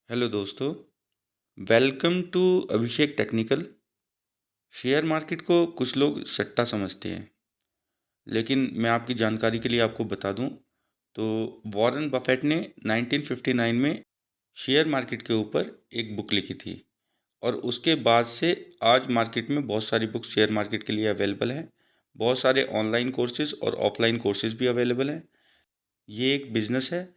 Hello दोस्तों, welcome to Abhishek technical. Share market को कुछ लोग सट्टा समझते हैं, लेकिन मैं आपकी जानकारी के लिए आपको बता दूं तो वॉरेन बफेट ने 1959 में शेयर मार्केट के ऊपर एक बुक लिखी थी और उसके बाद से आज मार्केट में बहुत सारी बुक्स शेयर मार्केट के लिए अवेलेबल हैं। बहुत सारे ऑनलाइन कोर्सेज और ऑफलाइन कोर्सेज भी अवेलेबल हैं। ये एक बिज़नेस है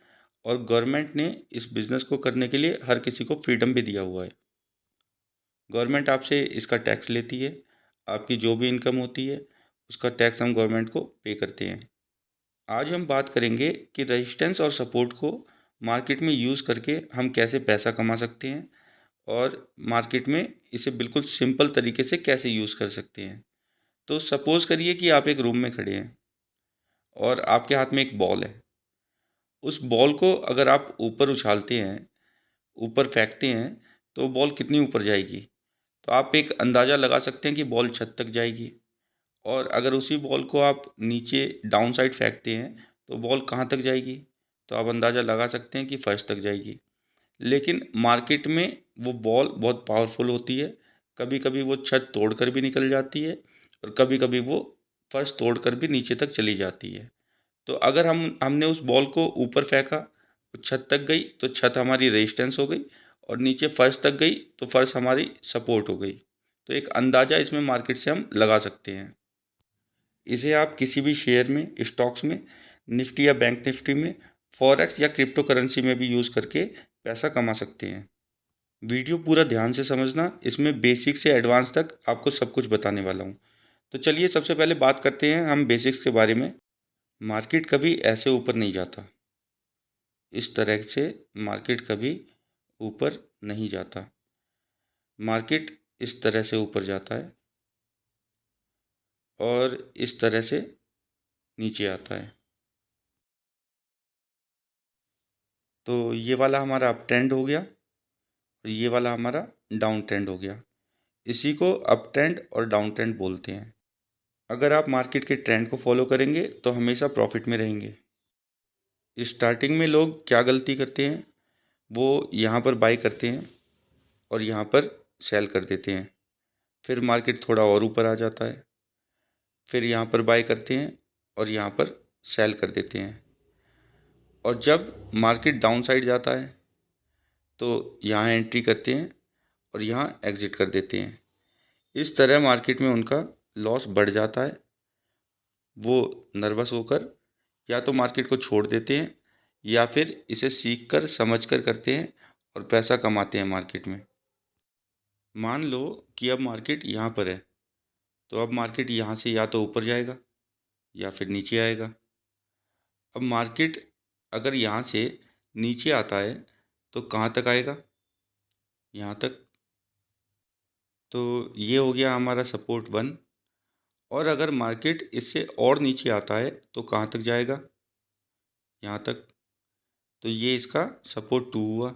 और गवर्नमेंट ने इस बिज़नेस को करने के लिए हर किसी को फ्रीडम भी दिया हुआ है। गवर्नमेंट आपसे इसका टैक्स लेती है। आपकी जो भी इनकम होती है उसका टैक्स हम गवर्नमेंट को पे करते हैं। आज हम बात करेंगे कि रेजिस्टेंस और सपोर्ट को मार्केट में यूज़ करके हम कैसे पैसा कमा सकते हैं और मार्केट में इसे बिल्कुल सिंपल तरीके से कैसे यूज़ कर सकते हैं। तो सपोज़ करिए कि आप एक रूम में खड़े हैं और आपके हाथ में एक बॉल है। उस बॉल को अगर आप ऊपर उछालते हैं, ऊपर फेंकते हैं, तो बॉल कितनी ऊपर जाएगी? तो आप एक अंदाज़ा लगा सकते हैं कि बॉल छत तक जाएगी। और अगर उसी बॉल को आप नीचे डाउन साइड फेंकते हैं तो बॉल कहाँ तक जाएगी? तो आप अंदाज़ा लगा सकते हैं कि फर्श तक जाएगी। लेकिन मार्केट में वो बॉल बहुत पावरफुल होती है। कभी कभी वो छत तोड़कर भी निकल जाती है और कभी कभी वो फर्श तोड़कर भी नीचे तक चली जाती है। तो अगर हमने उस बॉल को ऊपर फेंका, वो छत तक गई तो छत हमारी रेजिस्टेंस हो गई और नीचे फर्श तक गई तो फर्श हमारी सपोर्ट हो गई। तो एक अंदाज़ा इसमें मार्केट से हम लगा सकते हैं। इसे आप किसी भी शेयर में, स्टॉक्स में, निफ्टी या बैंक निफ्टी में, फॉरेक्स या क्रिप्टो करेंसी में भी यूज़ करके पैसा कमा सकते हैं। वीडियो पूरा ध्यान से समझना, इसमें बेसिक से एडवांस तक आपको सब कुछ बताने वाला हूँ। तो चलिए सबसे पहले बात करते हैं हम बेसिक्स के बारे में। मार्केट कभी ऐसे ऊपर नहीं जाता, इस तरह से मार्केट कभी ऊपर नहीं जाता। मार्केट इस तरह से ऊपर जाता है और इस तरह से नीचे आता है। तो ये वाला हमारा अप ट्रेंड हो गया और ये वाला हमारा डाउन ट्रेंड हो गया। इसी को अप ट्रेंड और डाउन ट्रेंड बोलते हैं। अगर आप मार्केट के ट्रेंड को फॉलो करेंगे तो हमेशा प्रॉफिट में रहेंगे। स्टार्टिंग में लोग क्या गलती करते हैं, वो यहाँ पर बाई करते हैं और यहाँ पर सेल कर देते हैं। फिर मार्केट थोड़ा और ऊपर आ जाता है, फिर यहाँ पर बाई करते हैं और यहाँ पर सेल कर देते हैं। और जब मार्केट डाउन साइड जाता है तो यहाँ एंट्री करते हैं और यहाँ एग्ज़िट कर देते हैं। इस तरह मार्केट में उनका लॉस बढ़ जाता है। वो नर्वस होकर या तो मार्केट को छोड़ देते हैं या फिर इसे सीख कर समझ कर करते हैं और पैसा कमाते हैं मार्केट में। मान लो कि अब मार्केट यहाँ पर है, तो अब मार्केट यहाँ से या तो ऊपर जाएगा या फिर नीचे आएगा। अब मार्केट अगर यहाँ से नीचे आता है तो कहाँ तक आएगा? यहाँ तक। तो ये हो गया हमारा सपोर्ट 1। और अगर मार्केट इससे और नीचे आता है तो कहाँ तक जाएगा? यहाँ तक। तो ये इसका सपोर्ट 2 हुआ।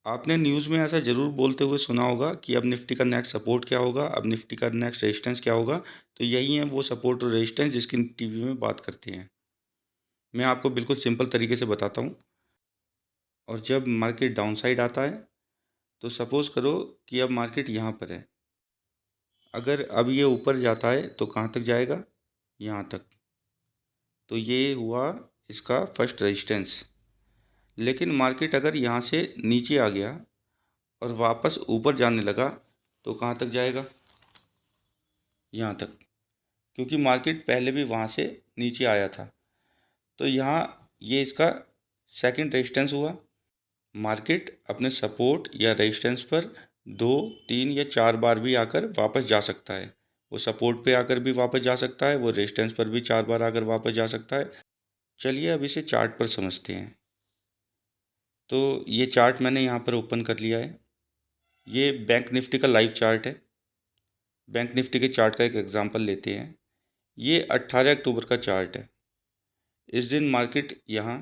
आपने न्यूज़ में ऐसा ज़रूर बोलते हुए सुना होगा कि अब निफ्टी का नेक्स्ट सपोर्ट क्या होगा, अब निफ्टी का नेक्स्ट रेजिस्टेंस क्या होगा। तो यही है वो सपोर्ट और रेजिस्टेंस जिसकी टीवी में बात करते हैं। मैं आपको बिल्कुल सिंपल तरीके से बताता हूँ। और जब मार्केट डाउन साइड आता है तो सपोज़ करो कि अब मार्केट यहाँ पर है। अगर अब ये ऊपर जाता है तो कहाँ तक जाएगा? यहाँ तक। तो ये हुआ इसका फर्स्ट रेजिस्टेंस। लेकिन मार्केट अगर यहाँ से नीचे आ गया और वापस ऊपर जाने लगा तो कहाँ तक जाएगा? यहाँ तक। क्योंकि मार्केट पहले भी वहाँ से नीचे आया था। तो यहाँ ये इसका सेकंड रेजिस्टेंस हुआ। मार्केट अपने सपोर्ट या रेजिस्टेंस पर 2, 3 या 4 बार भी आकर वापस जा सकता है। वो सपोर्ट पे आकर भी वापस जा सकता है, वो रेजिस्टेंस पर भी 4 बार आकर वापस जा सकता है। चलिए अब इसे चार्ट पर समझते हैं। तो ये चार्ट मैंने यहाँ पर ओपन कर लिया है। ये बैंक निफ्टी का लाइव चार्ट है। बैंक निफ्टी के चार्ट का एक एग्जांपल लेते हैं। ये 18 अक्टूबर का चार्ट है। इस दिन मार्केट यहाँ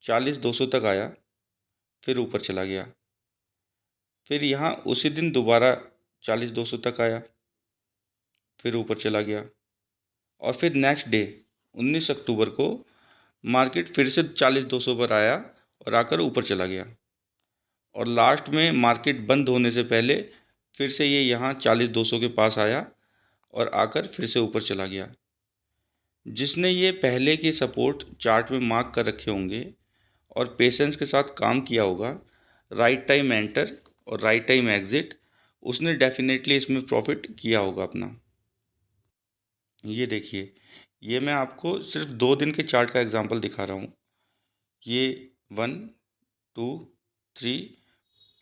40,200 तक आया, फिर ऊपर चला गया। फिर यहाँ उसी दिन दोबारा 40,200 तक आया, फिर ऊपर चला गया। और फिर नेक्स्ट डे 19 अक्टूबर को मार्केट फिर से 40,200 पर आया और आकर ऊपर चला गया। और लास्ट में मार्केट बंद होने से पहले फिर से ये यहाँ 40,200 के पास आया और आकर फिर से ऊपर चला गया। जिसने ये पहले के सपोर्ट चार्ट में मार्क कर रखे होंगे और पेशेंस के साथ काम किया होगा, राइट टाइम एंटर और राइट टाइम एग्ज़िट, उसने डेफिनेटली इसमें प्रॉफिट किया होगा अपना। ये देखिए, ये मैं आपको सिर्फ 2 दिन के चार्ट का एग्जांपल दिखा रहा हूँ। ये 1, 2, 3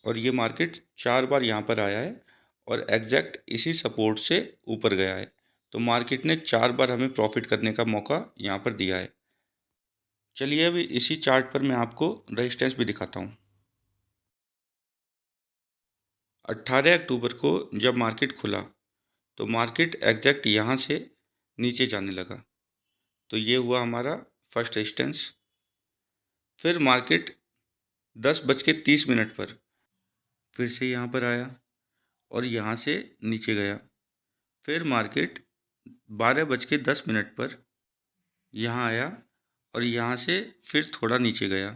और ये मार्केट 4 बार यहाँ पर आया है और एग्जैक्ट इसी सपोर्ट से ऊपर गया है। तो मार्केट ने 4 बार हमें प्रॉफिट करने का मौका यहाँ पर दिया है। चलिए अभी इसी चार्ट पर मैं आपको रेजिस्टेंस भी दिखाता हूँ। 18 अक्टूबर को जब मार्केट खुला तो मार्केट एग्जैक्ट यहाँ से नीचे जाने लगा। तो ये हुआ हमारा फर्स्ट रेजिस्टेंस। फिर मार्केट 10:30 पर फिर से यहाँ पर आया और यहाँ से नीचे गया। फिर मार्केट 12:10 पर यहाँ आया और यहाँ से फिर थोड़ा नीचे गया।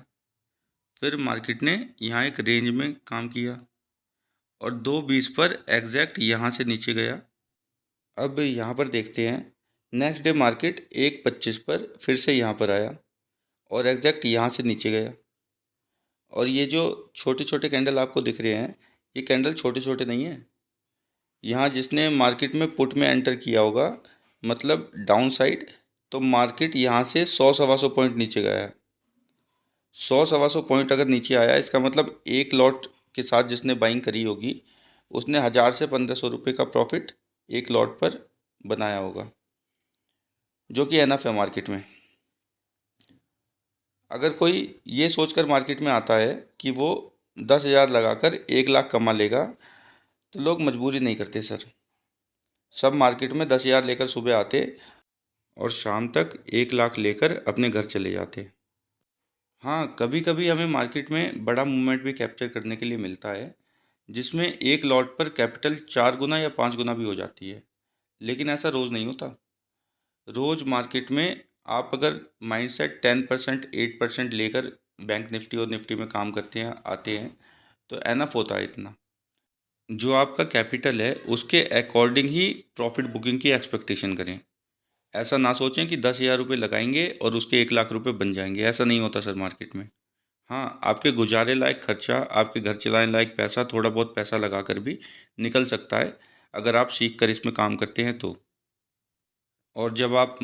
फिर मार्केट ने यहाँ एक रेंज में काम किया और 2:20 पर एग्जैक्ट यहाँ से नीचे गया। अब यहाँ पर देखते हैं, नेक्स्ट डे मार्केट 1:25 पर फिर से यहाँ पर आया और एग्जैक्ट यहाँ से नीचे गया। और ये जो छोटे छोटे कैंडल आपको दिख रहे हैं, ये कैंडल छोटे छोटे नहीं हैं। यहाँ जिसने मार्केट में पुट में एंटर किया होगा, मतलब डाउन साइड, तो मार्केट यहाँ से 100-125 पॉइंट नीचे गया है। 100-125 पॉइंट अगर नीचे आया, इसका मतलब एक लॉट के साथ जिसने बाइंग करी होगी, उसने 1000 से 1500 रुपये का प्रॉफिट एक लॉट पर बनाया होगा, जो कि एनफ है मार्केट में। अगर कोई ये सोचकर मार्केट में आता है कि वो 10,000 लगाकर 1 लाख कमा लेगा, तो लोग मजबूरी नहीं करते सर। सब मार्केट में 10,000 लेकर सुबह आते और शाम तक 1 लाख लेकर अपने घर चले जाते। हाँ, कभी कभी हमें मार्केट में बड़ा मूवमेंट भी कैप्चर करने के लिए मिलता है, जिसमें एक लॉट पर कैपिटल 4 गुना या 5 गुना भी हो जाती है। लेकिन ऐसा रोज़ नहीं होता। रोज़ मार्केट में आप अगर माइंडसेट 10%, 8% लेकर बैंक निफ्टी और निफ्टी में काम करते हैं, आते हैं, तो एनफ होता है इतना। जो आपका कैपिटल है उसके अकॉर्डिंग ही प्रॉफिट बुकिंग की एक्सपेक्टेशन करें। ऐसा ना सोचें कि 10,000 रुपये लगाएंगे और उसके 1 लाख रुपये बन जाएंगे। ऐसा नहीं होता सर मार्केट में। हाँ, आपके गुजारे लायक खर्चा, आपके घर चलाने लायक पैसा, थोड़ा बहुत पैसा लगाकर भी निकल सकता है, अगर आप सीख कर इसमें काम करते हैं तो। और जब आप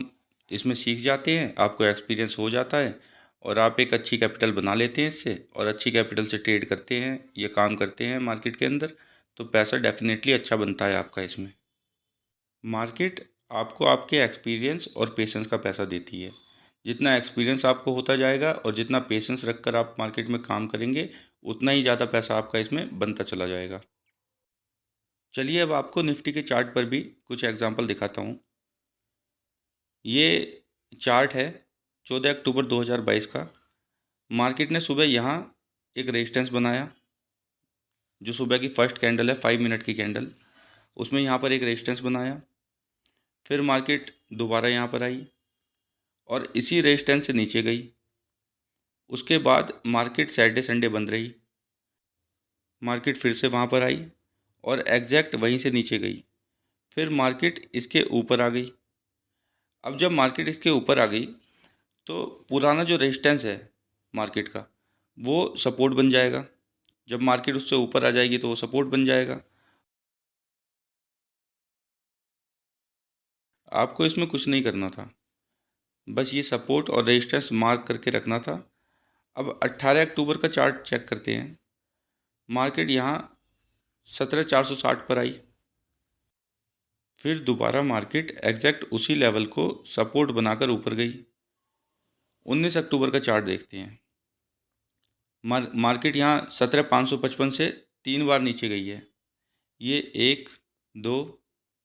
इसमें सीख जाते हैं, आपको एक्सपीरियंस हो जाता है और आप एक अच्छी कैपिटल बना लेते हैं इससे, और अच्छी कैपिटल से ट्रेड करते हैं या काम करते हैं मार्केट के अंदर, तो पैसा डेफिनेटली अच्छा बनता है आपका इसमें। मार्केट आपको आपके एक्सपीरियंस और पेशेंस का पैसा देती है। जितना एक्सपीरियंस आपको होता जाएगा और जितना पेशेंस रखकर आप मार्केट में काम करेंगे, उतना ही ज़्यादा पैसा आपका इसमें बनता चला जाएगा। चलिए अब आपको निफ्टी के चार्ट पर भी कुछ एग्जांपल दिखाता हूँ। ये चार्ट है 14 अक्टूबर 2022 का। मार्केट ने सुबह यहाँ एक रेजिस्टेंस बनाया, जो सुबह की फर्स्ट कैंडल है, 5 मिनट की कैंडल, उसमें यहाँ पर एक रेजिस्टेंस बनाया। फिर मार्केट दोबारा यहाँ पर आई और इसी रेजिस्टेंस से नीचे गई। उसके बाद मार्केट सैटरडे संडे बंद रही। मार्केट फिर से वहाँ पर आई और एग्जैक्ट वहीं से नीचे गई। फिर मार्केट इसके ऊपर आ गई। अब जब मार्केट इसके ऊपर आ गई तो पुराना जो रेजिस्टेंस है मार्केट का, वो सपोर्ट बन जाएगा। जब मार्केट उससे ऊपर आ जाएगी तो वो सपोर्ट बन जाएगा। आपको इसमें कुछ नहीं करना था, बस ये सपोर्ट और रेजिस्टेंस मार्क करके रखना था। अब 18 अक्टूबर का चार्ट चेक करते हैं। मार्केट यहाँ 17,460 पर आई। फिर दोबारा मार्केट एग्जैक्ट उसी लेवल को सपोर्ट बनाकर ऊपर गई। 19 अक्टूबर का चार्ट देखते हैं। मार्केट यहाँ 17,555 से 3 बार नीचे गई है। ये 1, 2,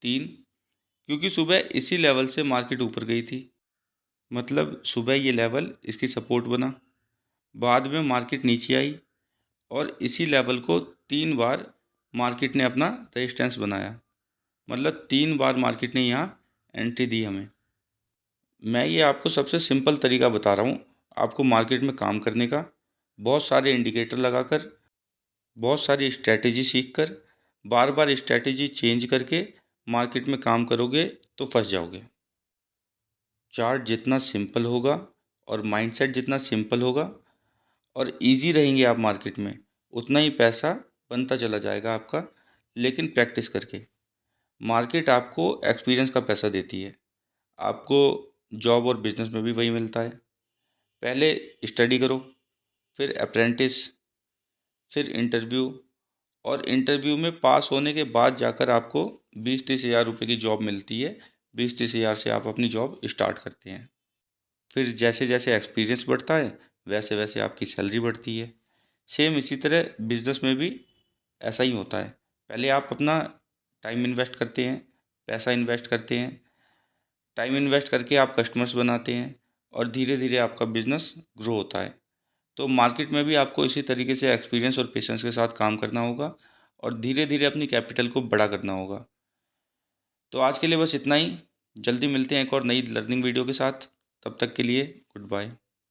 3, क्योंकि सुबह इसी लेवल से मार्केट ऊपर गई थी, मतलब सुबह ये लेवल इसकी सपोर्ट बना। बाद में मार्केट नीचे आई और इसी लेवल को 3 बार मार्केट ने अपना रेजिस्टेंस बनाया, मतलब 3 बार मार्केट ने यहाँ एंट्री दी हमें। मैं ये आपको सबसे सिंपल तरीका बता रहा हूँ आपको मार्केट में काम करने का, बहुत सारे इंडिकेटर लगाकर बहुत सारी स्ट्रैटेजी सीख कर बार बार स्ट्रैटेजी चेंज करके मार्केट में काम करोगे तो फंस जाओगे। चार्ट जितना सिंपल होगा और माइंडसेट जितना सिंपल होगा और इजी रहेंगे आप मार्केट में, उतना ही पैसा बनता चला जाएगा आपका, लेकिन प्रैक्टिस करके। मार्केट आपको एक्सपीरियंस का पैसा देती है। आपको जॉब और बिजनेस में भी वही मिलता है। पहले स्टडी करो, फिर अप्रेंटिस, फिर इंटरव्यू, और इंटरव्यू में पास होने के बाद जाकर आपको 20-30 हज़ार रुपये की जॉब मिलती है। 20-30 हज़ार से आप अपनी जॉब स्टार्ट करते हैं। फिर जैसे जैसे एक्सपीरियंस बढ़ता है वैसे वैसे आपकी सैलरी बढ़ती है। सेम इसी तरह बिजनेस में भी ऐसा ही होता है। पहले आप अपना टाइम इन्वेस्ट करते हैं, पैसा इन्वेस्ट करते हैं, टाइम इन्वेस्ट करके आप कस्टमर्स बनाते हैं और धीरे धीरे आपका बिजनेस ग्रो होता है। तो मार्केट में भी आपको इसी तरीके से एक्सपीरियंस और पेशेंस के साथ काम करना होगा और धीरे धीरे अपनी कैपिटल को बड़ा करना होगा। तो आज के लिए बस इतना ही। जल्दी मिलते हैं एक और नई लर्निंग वीडियो के साथ। तब तक के लिए गुड बाय।